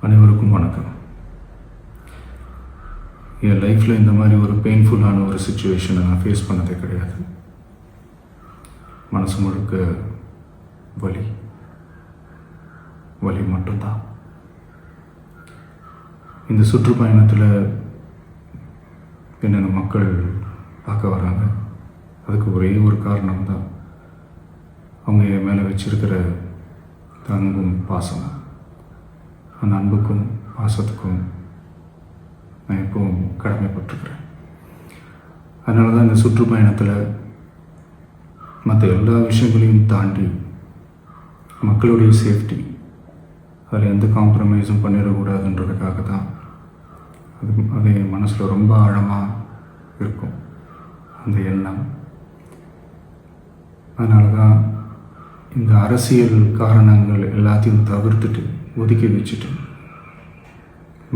அனைவருக்கும் வணக்கம். என் லைஃப்பில் இந்த மாதிரி ஒரு பெயின்ஃபுல்லான ஒரு சுச்சுவேஷனை நான் ஃபேஸ் பண்ணதே கிடையாது. மனசு முழுக்க வலி வலி மட்டும்தான். இந்த சுற்றுப்பயணத்தில் என்னென்ன மக்கள் பார்க்க வராங்க, அதுக்கு ஒரே ஒரு காரணம் தான், அவங்க என் மேலே வச்சிருக்கிற அன்பும் பாசம். அந்த அன்புக்கும் பாசத்துக்கும் நான் எப்பவும் கடமைப்பட்டிருக்கிறேன். அதனால தான் இந்த சுற்றுப்பயணத்தில் மற்ற எல்லா விஷயங்களையும் தாண்டி மக்களுடைய சேஃப்டி, அதில் எந்த காம்ப்ரமைஸும் பண்ணிடக்கூடாதுன்றதுக்காக தான் அது என் மனசில் ரொம்ப ஆழமாக இருக்கும் அந்த எண்ணம். அதனால தான் இந்த அரசியல் காரணங்கள் எல்லாத்தையும் தவிர்த்துட்டு ஒதுக்கி வச்சுட்டு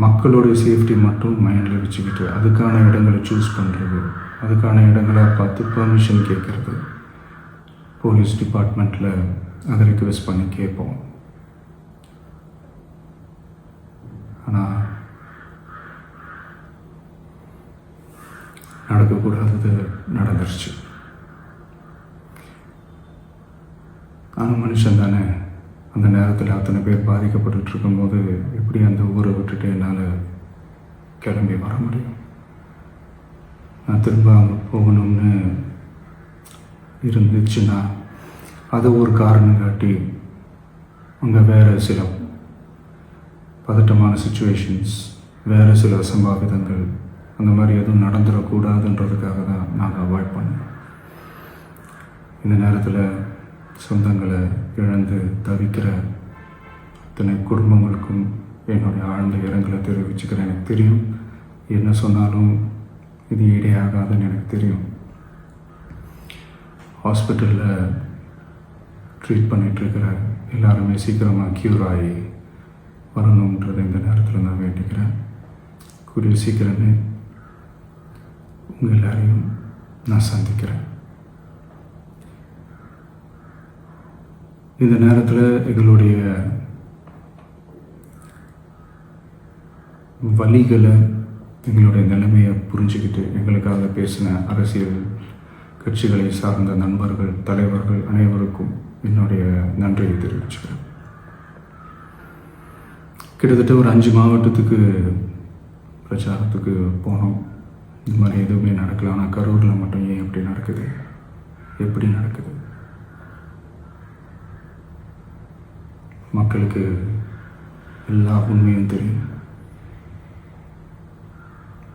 மக்களுடைய சேஃப்டி மட்டும் மைண்டில் வச்சுக்கிட்டு அதுக்கான இடங்களை சூஸ் பண்ணுறது, அதுக்கான இடங்களை பார்த்து பெர்மிஷன் கேட்குறது, போலீஸ் டிபார்ட்மெண்ட்டில் அதை ரிக்வெஸ்ட் பண்ணி கேட்போம். ஆனால் நடக்கக்கூடாதது நடந்துருச்சு. ஆனால் மனுஷன் தானே, அந்த நேரத்தில் அத்தனை பேர் பாதிக்கப்பட்டு இருக்கும்போது எப்படி அந்த ஊரை விட்டுட்டு என்னால் கிளம்பி வர முடியும்? நான் திரும்ப அங்கே போகணும்னு இருந்துச்சுன்னா அதை ஒரு காரணம் காட்டி அங்கே வேறு சில பதட்டமான சுச்சுவேஷன்ஸ், வேறு சில அசம்பாவிதங்கள் அந்த மாதிரி எதுவும் நடந்துடக்கூடாதுன்றதுக்காக தான் நாங்கள் அவாய்ட் பண்ணோம். இந்த நேரத்தில் சொந்தங்களை இழந்து தவிக்கிற அத்தனை குடும்பங்களுக்கும் என்னுடைய ஆழ்ந்த இரங்கலை தெரிவிச்சுக்கிறேன். எனக்கு தெரியும், என்ன சொன்னாலும் இது ஈடேயாகாதுன்னு எனக்கு தெரியும். ஹாஸ்பிட்டலில் ட்ரீட் பண்ணிகிட்ருக்கிற எல்லாருமே சீக்கிரமாக க்யூர் ஆகி வரணுன்றதை இந்த நேரத்தில் நான் வேண்டிக்கிறேன். கூடிய சீக்கிரமே உங்கள் எல்லாரையும் நான் சந்திக்கிறேன். இந்த நேரத்தில் எங்களுடைய வலிகளை, எங்களுடைய நிலைமையை புரிஞ்சுக்கிட்டு எங்களுக்காக பேசின அரசியல் கட்சிகளை சார்ந்த நண்பர்கள், தலைவர்கள் அனைவருக்கும் என்னுடைய நன்றியை தெரிவிச்சுக்கிறேன். கிட்டத்தட்ட ஒரு 5 மாவட்டத்துக்கு பிரச்சாரத்துக்கு போனோம். இந்த மாதிரி எதுவுமே நடக்கல. ஆனால் கரூரில் மட்டும் ஏன் எப்படி நடக்குது, எப்படி நடக்குது? மக்களுக்கு எல்லா உண்மையும் தெரியும்.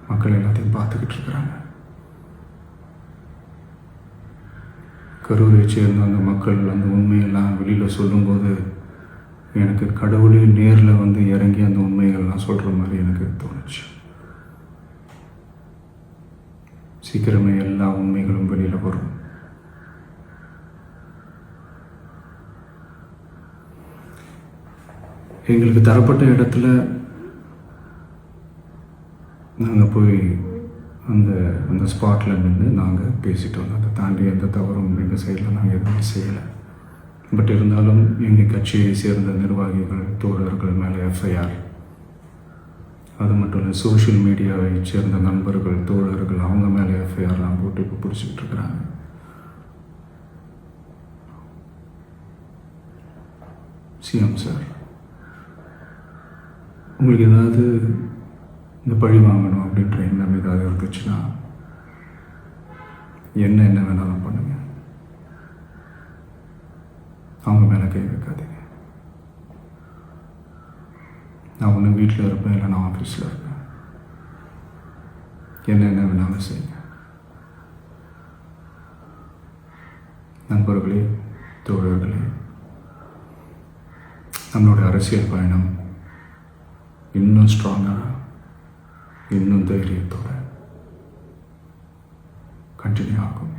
மக்கள் எல்லாத்தையும் பார்த்துக்கிட்டு இருக்கிறாங்க. கரூரை சேர்ந்த அந்த மக்கள் அந்த உண்மையெல்லாம் வெளியில் சொல்லும்போது எனக்கு கடவுளே நேரில் வந்து இறங்கி அந்த உண்மைகள்லாம் சொல்கிற மாதிரி எனக்கு தோணுச்சு. சீக்கிரமே எல்லா உண்மைகளும் வெளியில் வரும். எங்களுக்கு தரப்பட்ட இடத்துல நாங்கள் போய் அந்த ஸ்பாட்டில் நின்று நாங்கள் பேசிட்டு வந்தோம். அதை தாண்டி எந்த தவறும் எங்கள் சைடில் நாங்கள் எதுவுமே செய்யலை. பட் இருந்தாலும் எங்கள் கட்சியை சேர்ந்த நிர்வாகிகள், தோழர்கள் மேலே எஃப்ஐஆர், அது மட்டும் இல்லை சோஷியல் மீடியாவை சேர்ந்த நண்பர்கள், தோழர்கள் அவங்க மேலே எஃப்ஐஆர்லாம் போட்டு இப்போ பிடிச்சிக்கிட்டு இருக்கிறாங்க. சிஎம் சார், உங்களுக்கு ஏதாவது இந்த பழி வாங்கணும் அப்படின்ற எண்ணம் ஏதாவது இருந்துச்சுன்னா என்ன வேணாலும் பண்ணுங்க. அவங்க மேலே கை வைக்காதீங்க. நான் ஒன்று வீட்டில் இருப்பேன், இல்லை நான் ஆஃபீஸில் இருப்பேன். என்ன வேணாலும் செய்யுங்க. நண்பர்களே, தோழர்களே, நம்மளுடைய அரசியல் பயணம் இன்னும் ஸ்ட்ராங்காக, இன்னும் தைரியத்தோடு கண்டினியூ ஆகும்.